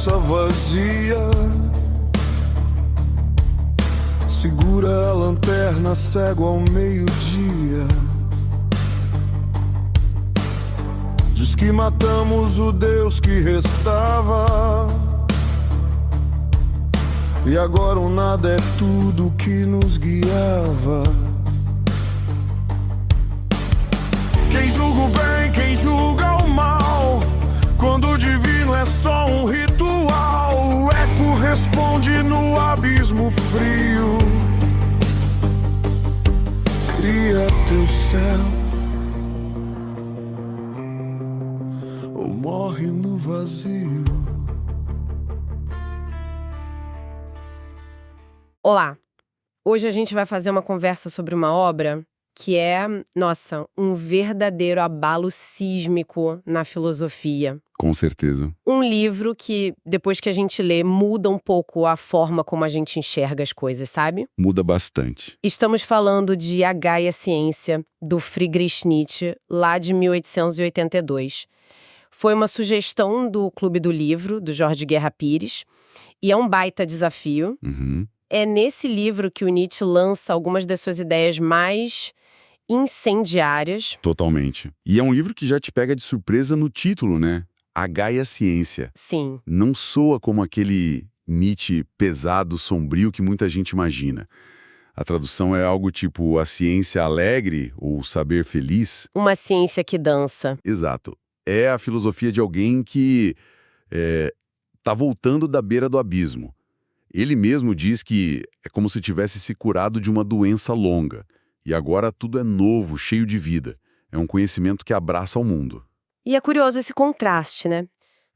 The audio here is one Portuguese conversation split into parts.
praça vazia, segura a lanterna cego ao meio-dia. Diz que matamos o Deus que restava, e agora o nada é tudo que nos guiava. Quem julga o bem, quem julga o mal, quando o divino é só um ritual. O eco responde no abismo frio. Cria teu céu ou morre no vazio. Olá! Hoje a gente vai fazer uma conversa sobre uma obra que é, um verdadeiro abalo sísmico na filosofia. Com certeza. Um livro que, depois que a gente lê, muda um pouco a forma como a gente enxerga as coisas, sabe? Muda bastante. Estamos falando de A Gaia Ciência, do Friedrich Nietzsche, lá de 1882. Foi uma sugestão do Clube do Livro, do Jorge Guerra Pires, e é um baita desafio. É nesse livro que o Nietzsche lança algumas das suas ideias mais incendiárias. Totalmente. E é um livro que já te pega de surpresa no título, né? A Gaia Ciência. Sim. Não soa como aquele Nietzsche pesado, sombrio que muita gente imagina. A tradução é algo tipo a ciência alegre ou saber feliz. Uma ciência que dança. Exato. É a filosofia de alguém que tá voltando da beira do abismo. Ele mesmo diz que é como se tivesse se curado de uma doença longa. E agora tudo é novo, cheio de vida. É um conhecimento que abraça o mundo. E é curioso esse contraste, né?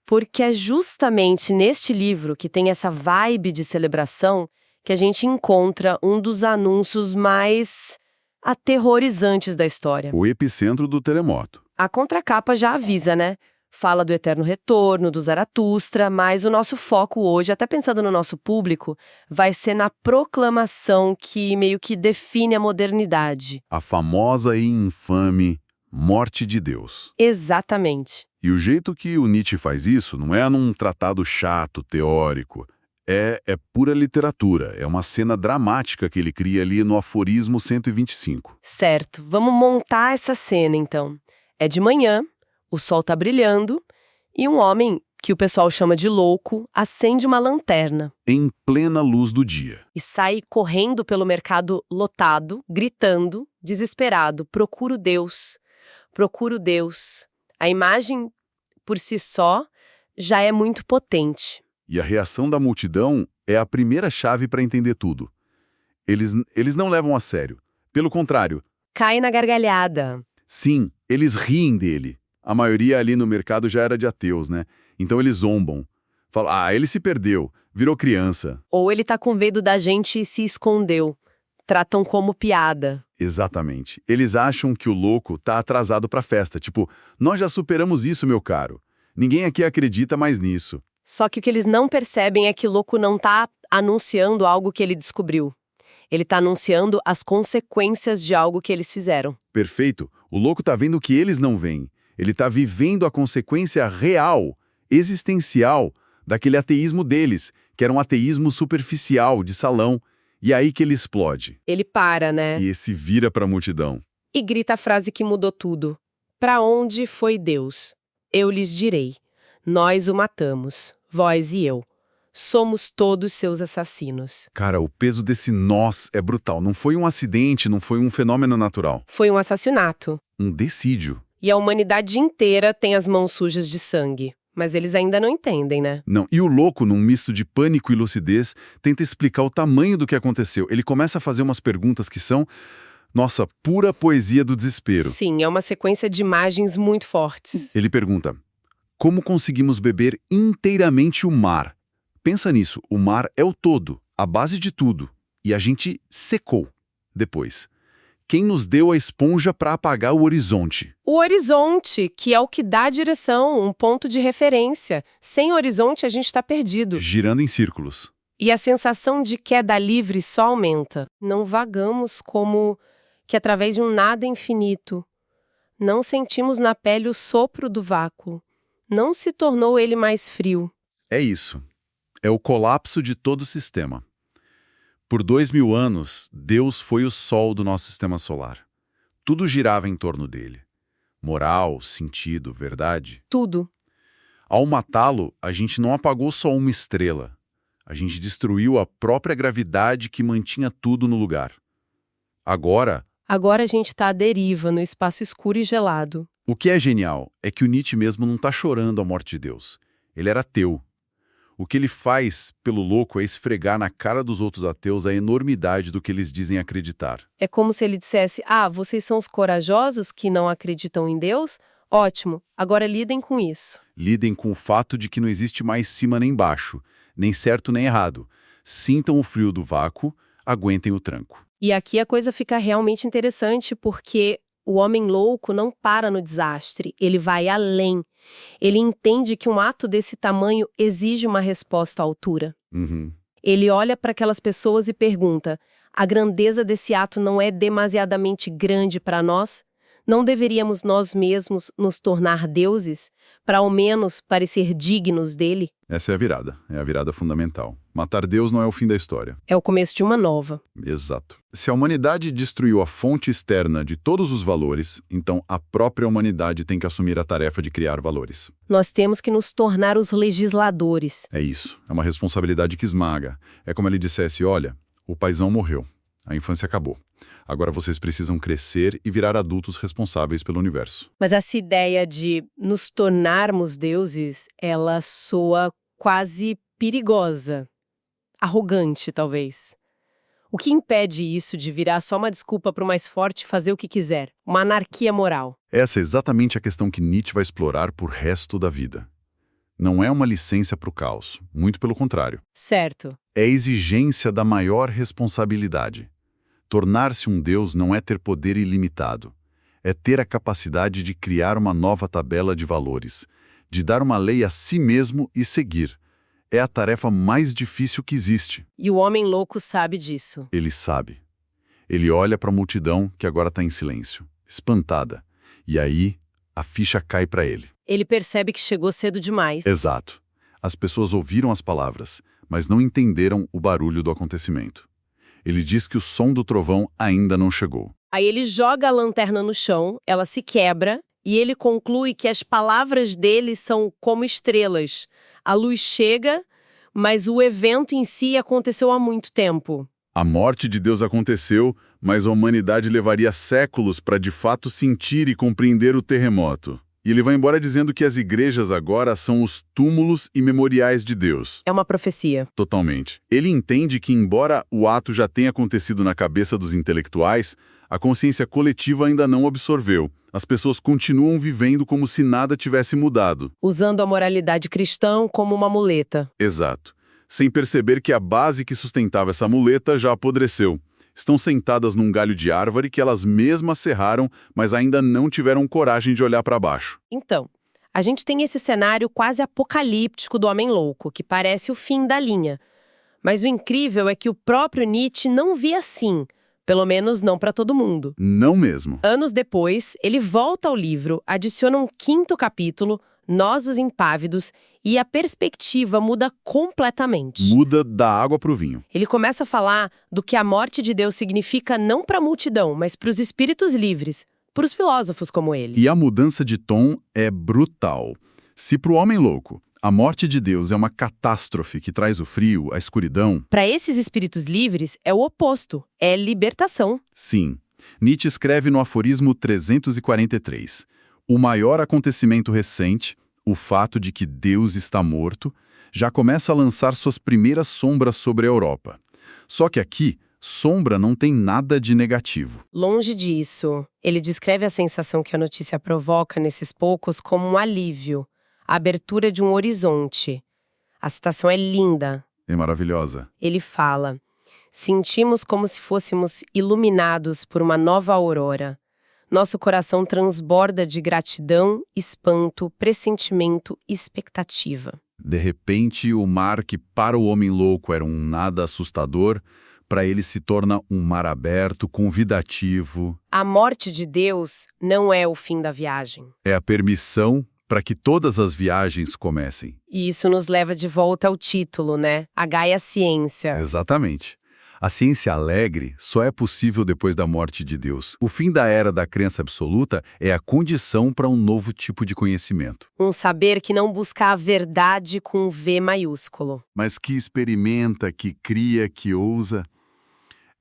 Porque é justamente neste livro, que tem essa vibe de celebração, que a gente encontra um dos anúncios mais aterrorizantes da história. O epicentro do terremoto. A contracapa já avisa, né? Fala do eterno retorno, do Zaratustra, mas o nosso foco hoje, até pensando no nosso público, vai ser na proclamação que meio que define a modernidade. A famosa e infame morte de Deus. Exatamente. E o jeito que o Nietzsche faz isso não é num tratado chato, teórico. É pura literatura, é uma cena dramática que ele cria ali no aforismo 125. Certo, vamos montar essa cena então. É de manhã, o sol tá brilhando e um homem, que o pessoal chama de louco, acende uma lanterna. Em plena luz do dia. E sai correndo pelo mercado lotado, gritando, desesperado, procuro Deus, procuro Deus. A imagem, por si só, já é muito potente. E a reação da multidão é a primeira chave para entender tudo. Eles não levam a sério. Pelo contrário. Cai na gargalhada. Sim, eles riem dele. A maioria ali no mercado já era de ateus, né? Então eles zombam. Falam, ele se perdeu, virou criança. Ou ele tá com medo da gente e se escondeu. Tratam como piada. Exatamente. Eles acham que o louco tá atrasado pra festa. Tipo, nós já superamos isso, meu caro. Ninguém aqui acredita mais nisso. Só que o que eles não percebem é que o louco não tá anunciando algo que ele descobriu. Ele tá anunciando as consequências de algo que eles fizeram. Perfeito. O louco tá vendo o que eles não veem. Ele tá vivendo a consequência real, existencial, daquele ateísmo deles, que era um ateísmo superficial, de salão. E é aí que ele explode. Ele para, né? E se vira pra multidão. E grita a frase que mudou tudo. Pra onde foi Deus? Eu lhes direi. Nós o matamos, vós e eu. Somos todos seus assassinos. Cara, o peso desse nós é brutal. Não foi um acidente, não foi um fenômeno natural. Foi um assassinato. Um decídio. E a humanidade inteira tem as mãos sujas de sangue. Mas eles ainda não entendem, né? Não, e o louco, num misto de pânico e lucidez, tenta explicar o tamanho do que aconteceu. Ele começa a fazer umas perguntas que são, nossa, pura poesia do desespero. Sim, é uma sequência de imagens muito fortes. Ele pergunta, como conseguimos beber inteiramente o mar? Pensa nisso, o mar é o todo, a base de tudo. E a gente secou. Depois, quem nos deu a esponja para apagar o horizonte? O horizonte, que é o que dá a direção, um ponto de referência. Sem horizonte, a gente está perdido. Girando em círculos. E a sensação de queda livre só aumenta. Não vagamos como que através de um nada infinito. Não sentimos na pele o sopro do vácuo. Não se tornou ele mais frio. É isso. É o colapso de todo o sistema. Por 2000 anos, Deus foi o sol do nosso sistema solar. Tudo girava em torno dele. Moral, sentido, verdade. Tudo. Ao matá-lo, a gente não apagou só uma estrela. A gente destruiu a própria gravidade que mantinha tudo no lugar. Agora, Agora a gente está à deriva, no espaço escuro e gelado. o que é genial é que o Nietzsche mesmo não está chorando a morte de Deus. Ele era ateu. O que ele faz, pelo louco, é esfregar na cara dos outros ateus a enormidade do que eles dizem acreditar. É como se ele dissesse: ah, vocês são os corajosos que não acreditam em Deus? Ótimo, agora lidem com isso. Lidem com o fato de que não existe mais cima nem baixo, nem certo nem errado. Sintam o frio do vácuo, aguentem o tranco. E aqui a coisa fica realmente interessante porque o homem louco não para no desastre, ele vai além. Ele entende que um ato desse tamanho exige uma resposta à altura. Uhum. Ele olha para aquelas pessoas e pergunta: a grandeza desse ato não é demasiadamente grande para nós? Não deveríamos nós mesmos nos tornar deuses, para ao menos parecer dignos dele? Essa é a virada fundamental. Matar Deus não é o fim da história. É o começo de uma nova. Exato. Se a humanidade destruiu a fonte externa de todos os valores, então a própria humanidade tem que assumir a tarefa de criar valores. Nós temos que nos tornar os legisladores. É isso. É uma responsabilidade que esmaga. É como ele dissesse: olha, o paizão morreu. A infância acabou. Agora vocês precisam crescer e virar adultos responsáveis pelo universo. Mas essa ideia de nos tornarmos deuses, ela soa quase perigosa. Arrogante, talvez. O que impede isso de virar só uma desculpa para o mais forte fazer o que quiser? Uma anarquia moral. Essa é exatamente a questão que Nietzsche vai explorar por resto da vida. Não é uma licença para o caos, muito pelo contrário. Certo. É a exigência da maior responsabilidade. Tornar-se um deus não é ter poder ilimitado. É ter a capacidade de criar uma nova tabela de valores, de dar uma lei a si mesmo e seguir. É a tarefa mais difícil que existe. E o homem louco sabe disso. Ele sabe. Ele olha para a multidão que agora está em silêncio, espantada. E aí, a ficha cai para ele. Ele percebe que chegou cedo demais. Exato. As pessoas ouviram as palavras, mas não entenderam o barulho do acontecimento. Ele diz que o som do trovão ainda não chegou. Aí ele joga a lanterna no chão, ela se quebra, e ele conclui que as palavras dele são como estrelas. A luz chega, mas o evento em si aconteceu há muito tempo. A morte de Deus aconteceu, mas a humanidade levaria séculos para de fato sentir e compreender o terremoto. E ele vai embora dizendo que as igrejas agora são os túmulos e memoriais de Deus. É uma profecia. Totalmente. Ele entende que, embora o ato já tenha acontecido na cabeça dos intelectuais, a consciência coletiva ainda não absorveu. As pessoas continuam vivendo como se nada tivesse mudado. Usando a moralidade cristã como uma muleta. Exato. Sem perceber que a base que sustentava essa muleta já apodreceu. Estão sentadas num galho de árvore que elas mesmas serraram, mas ainda não tiveram coragem de olhar para baixo. Então, a gente tem esse cenário quase apocalíptico do homem louco, que parece o fim da linha. Mas o incrível é que o próprio Nietzsche não via assim, pelo menos não para todo mundo. Não mesmo. Anos depois, ele volta ao livro, adiciona um 5º capítulo, Nós os Impávidos, e a perspectiva muda completamente. Muda da água para o vinho. Ele começa a falar do que a morte de Deus significa não para a multidão, mas para os espíritos livres, para os filósofos como ele. E a mudança de tom é brutal. Se para o homem louco, a morte de Deus é uma catástrofe que traz o frio, a escuridão... Para esses espíritos livres, é o oposto, é libertação. Sim. Nietzsche escreve no aforismo 343. O maior acontecimento recente, o fato de que Deus está morto, já começa a lançar suas primeiras sombras sobre a Europa. Só que aqui, sombra não tem nada de negativo. Longe disso, ele descreve a sensação que a notícia provoca nesses poucos como um alívio, a abertura de um horizonte. A citação é linda. É maravilhosa. Ele fala: sentimos como se fôssemos iluminados por uma nova aurora. Nosso coração transborda de gratidão, espanto, pressentimento e expectativa. De repente, o mar que para o homem louco era um nada assustador, para ele se torna um mar aberto, convidativo. A morte de Deus não é o fim da viagem. É a permissão para que todas as viagens comecem. E isso nos leva de volta ao título, né? A Gaia Ciência. Exatamente. A ciência alegre só é possível depois da morte de Deus. O fim da era da crença absoluta é a condição para um novo tipo de conhecimento. Um saber que não busca a verdade com V maiúsculo. Mas que experimenta, que cria, que ousa.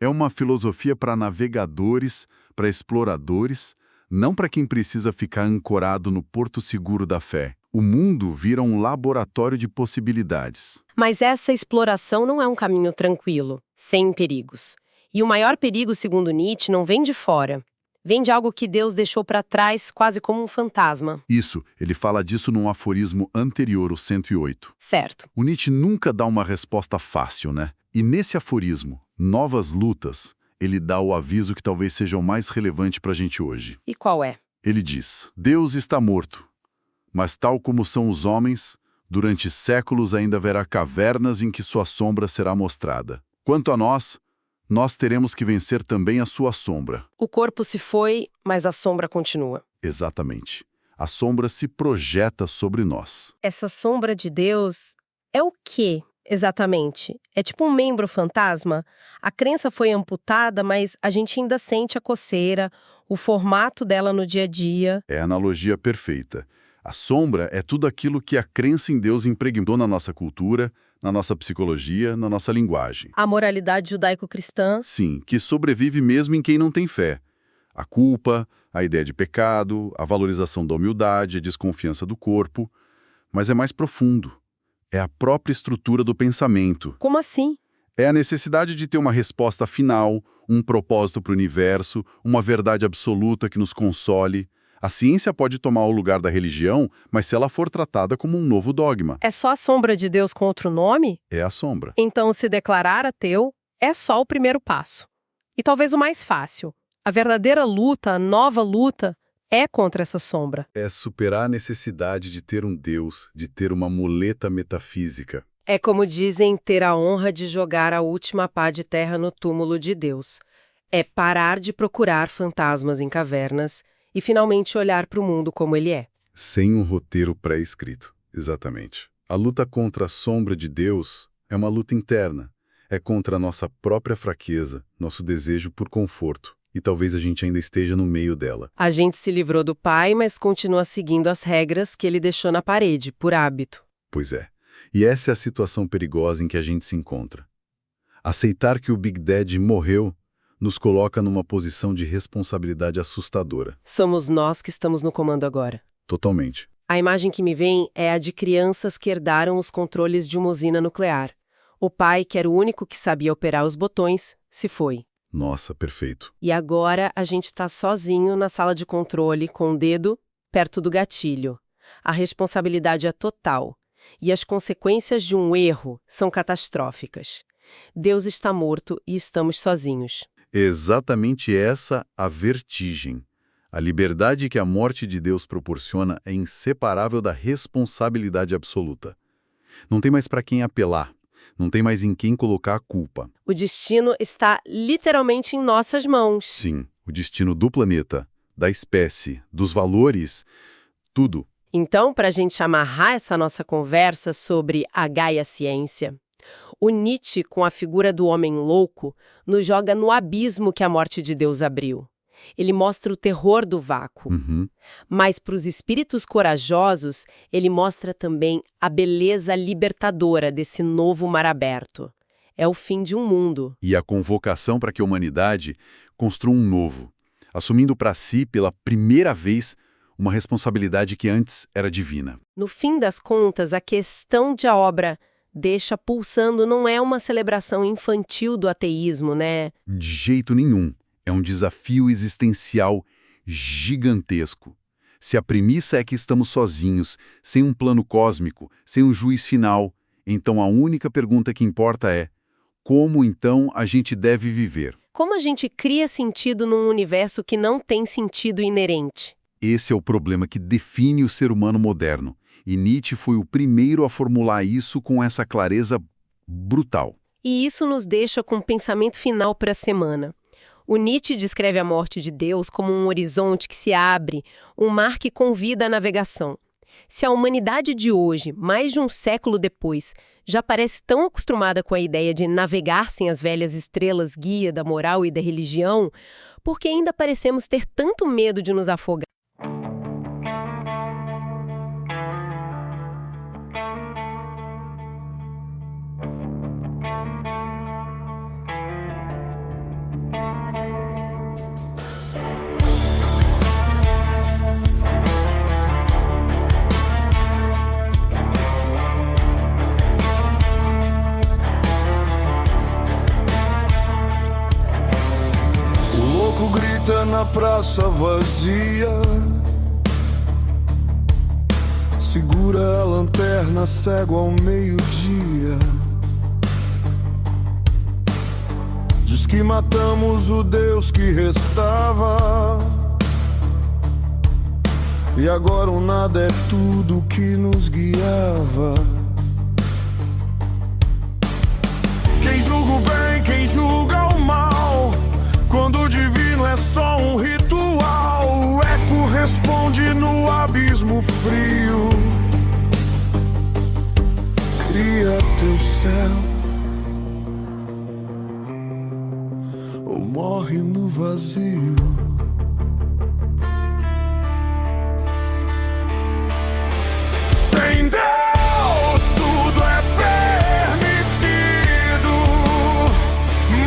É uma filosofia para navegadores, para exploradores, não para quem precisa ficar ancorado no porto seguro da fé. O mundo vira um laboratório de possibilidades. Mas essa exploração não é um caminho tranquilo, sem perigos. E o maior perigo, segundo Nietzsche, não vem de fora. Vem de algo que Deus deixou para trás quase como um fantasma. Isso, ele fala disso num aforismo anterior, o 108. Certo. O Nietzsche nunca dá uma resposta fácil, né? E nesse aforismo, Novas Lutas, ele dá o aviso que talvez seja o mais relevante para a gente hoje. E qual é? Ele diz: Deus está morto, mas tal como são os homens, durante séculos ainda haverá cavernas em que sua sombra será mostrada. Quanto a nós teremos que vencer também a sua sombra. O corpo se foi, mas a sombra continua. Exatamente. A sombra se projeta sobre nós. Essa sombra de Deus é o quê, exatamente? É tipo um membro fantasma? A crença foi amputada, mas a gente ainda sente a coceira, o formato dela no dia a dia. É a analogia perfeita. A sombra é tudo aquilo que a crença em Deus impregnou na nossa cultura, na nossa psicologia, na nossa linguagem. A moralidade judaico-cristã. Sim, que sobrevive mesmo em quem não tem fé. A culpa, a ideia de pecado, a valorização da humildade, a desconfiança do corpo. Mas é mais profundo. É a própria estrutura do pensamento. Como assim? É a necessidade de ter uma resposta final, um propósito para o universo, uma verdade absoluta que nos console. A ciência pode tomar o lugar da religião, mas se ela for tratada como um novo dogma. É só a sombra de Deus com outro nome? É a sombra. Então, se declarar ateu é só o primeiro passo. E talvez o mais fácil. A verdadeira luta, a nova luta, é contra essa sombra. É superar a necessidade de ter um Deus, de ter uma muleta metafísica. É como dizem, ter a honra de jogar a última pá de terra no túmulo de Deus. É parar de procurar fantasmas em cavernas e finalmente olhar para o mundo como ele é. Sem um roteiro pré-escrito. Exatamente. A luta contra a sombra de Deus é uma luta interna. É contra a nossa própria fraqueza, nosso desejo por conforto. E talvez a gente ainda esteja no meio dela. A gente se livrou do pai, mas continua seguindo as regras que ele deixou na parede, por hábito. Pois é. E essa é a situação perigosa em que a gente se encontra. Aceitar que o Big Daddy morreu nos coloca numa posição de responsabilidade assustadora. Somos nós que estamos no comando agora. Totalmente. A imagem que me vem é a de crianças que herdaram os controles de uma usina nuclear. O pai, que era o único que sabia operar os botões, se foi. Nossa, perfeito. E agora a gente está sozinho na sala de controle, com o dedo perto do gatilho. A responsabilidade é total. E as consequências de um erro são catastróficas. Deus está morto e estamos sozinhos. Exatamente essa a vertigem. A liberdade que a morte de Deus proporciona é inseparável da responsabilidade absoluta. Não tem mais para quem apelar. Não tem mais em quem colocar a culpa. O destino está literalmente em nossas mãos. Sim, o destino do planeta, da espécie, dos valores, tudo. Então, para a gente amarrar essa nossa conversa sobre a Gaia Ciência, o Nietzsche, com a figura do homem louco, nos joga no abismo que a morte de Deus abriu. Ele mostra o terror do vácuo. Mas para os espíritos corajosos, ele mostra também a beleza libertadora desse novo mar aberto. É o fim de um mundo. E a convocação para que a humanidade construa um novo, assumindo para si, pela primeira vez, uma responsabilidade que antes era divina. No fim das contas, a questão de a obra deixa pulsando não é uma celebração infantil do ateísmo, né? De jeito nenhum. É um desafio existencial gigantesco. Se a premissa é que estamos sozinhos, sem um plano cósmico, sem um juiz final, então a única pergunta que importa é: como então a gente deve viver? Como a gente cria sentido num universo que não tem sentido inerente? Esse é o problema que define o ser humano moderno. E Nietzsche foi o primeiro a formular isso com essa clareza brutal. E isso nos deixa com um pensamento final para a semana. O Nietzsche descreve a morte de Deus como um horizonte que se abre, um mar que convida à navegação. Se a humanidade de hoje, mais de um século depois, já parece tão acostumada com a ideia de navegar sem as velhas estrelas guia da moral e da religião, por que ainda parecemos ter tanto medo de nos afogar? Grita na praça vazia, segura a lanterna cego ao meio-dia. Diz que matamos o Deus que restava, e agora o nada é tudo que nos guiava. Quem julga o bem, quem julga o mal, quando o divino é só um ritual, o eco responde no abismo frio. Cria teu céu ou morre no vazio. Sem Deus tudo é permitido,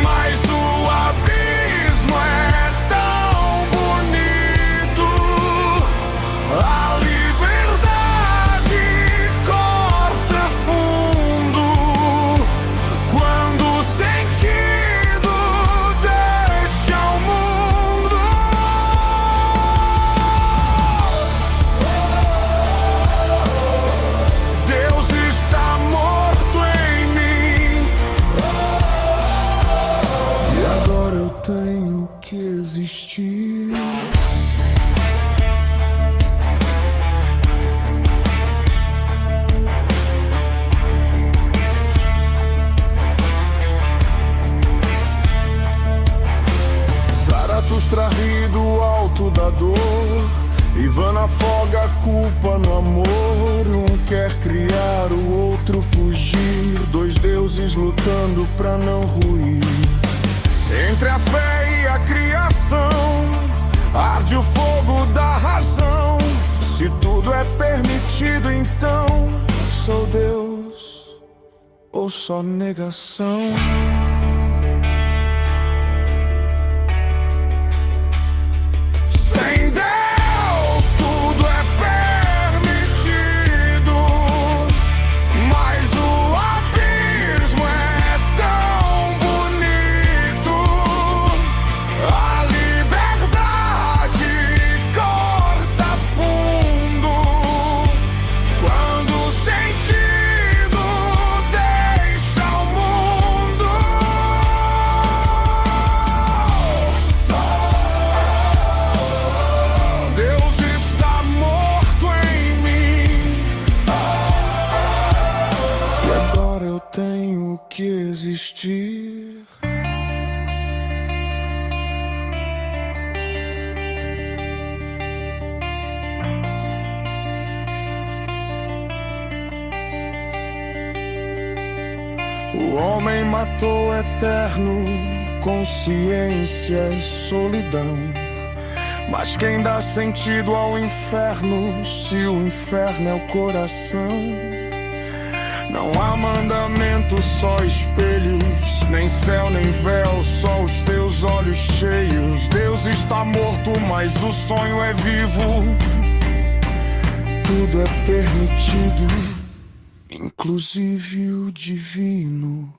mas o abismo é tão bonito. A liberdade corta fundo quando o sentido deixa o mundo. Deus está morto em mim, e agora eu tenho que existir. Zaratustra ri do alto da dor, Ivan afoga a culpa no amor. Um quer criar, o outro fugir, dois deuses lutando pra não ruir. Entre a fé e a criação arde o fogo da razão. Se tudo é permitido, então sou Deus ou só negação? Sem Deus tudo é permitido, mas o abismo é tão bonito. A liberdade corta fundo quando o sentido deixa o mundo. Deus está morto em mim, e agora eu tenho que existir. O homem matou o eterno, consciência e solidão. Mas quem dá sentido ao inferno, se o inferno é o coração? Não há mandamento, só espelhos, nem céu, nem véu, só os teus olhos cheios. Deus está morto, mas o sonho é vivo. Tudo é permitido, inclusive o divino.